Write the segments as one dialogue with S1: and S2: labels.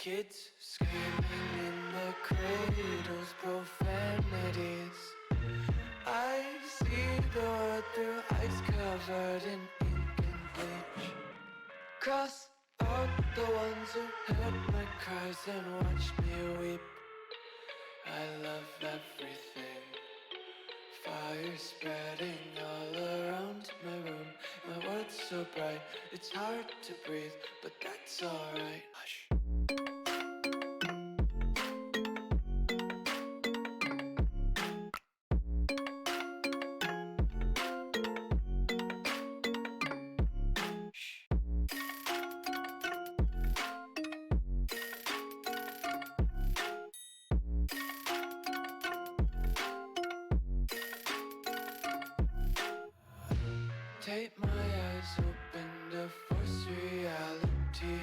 S1: Kids screaming in the cradles, profanities. I see the world through ice covered in ink and bleach. Cross out the ones who heard my cries and watched me weep. I love everything. Fire spreading all around my room. My world's so bright, it's hard to breathe, but that's alright. Hush. Tape my eyes open to force reality.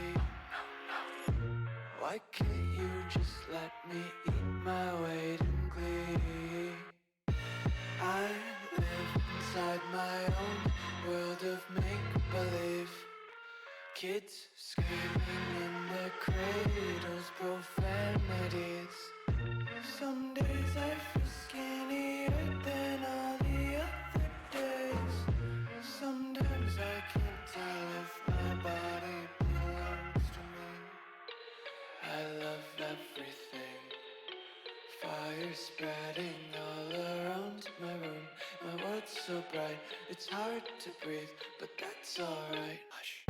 S1: Why can't you just let me eat my weight in glee? I live inside my own world of make-believe. Kids screaming in their cradles, profanities. Some days I feel skinnier than all the other days. Sometimes I can't tell if my body belongs to me. I love everything. Fire spreading all around my room. My world's so bright, it's hard to breathe, but that's alright. Hush.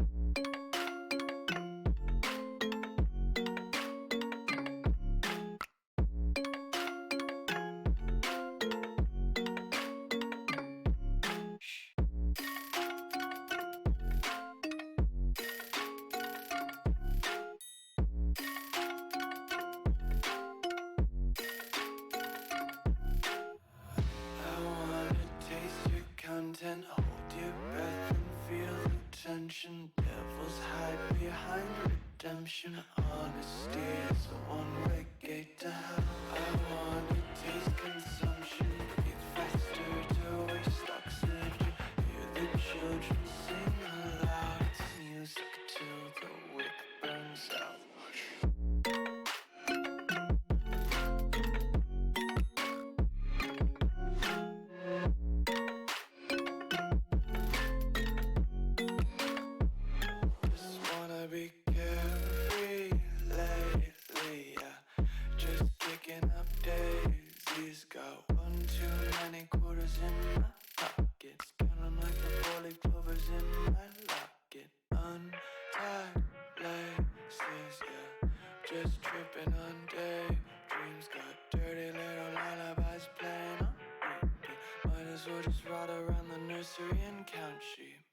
S1: Content, hold your breath and feel the tension. Devils hide behind redemption. Honesty is a one-way gate to hell. I wanna taste consumption. Breathe faster to waste oxygen. Hear the children sing aloud. It's music till the wick burns out. Be carefree lately, yeah. Just picking up daisies. Got one too many quarters in my pockets. Counting like the four-leaf clovers in my locket. Untied laces, yeah. Just tripping on daydreams. Got dirty little lullabies playing on repeat. Might as well just ride around the nursery and count sheep.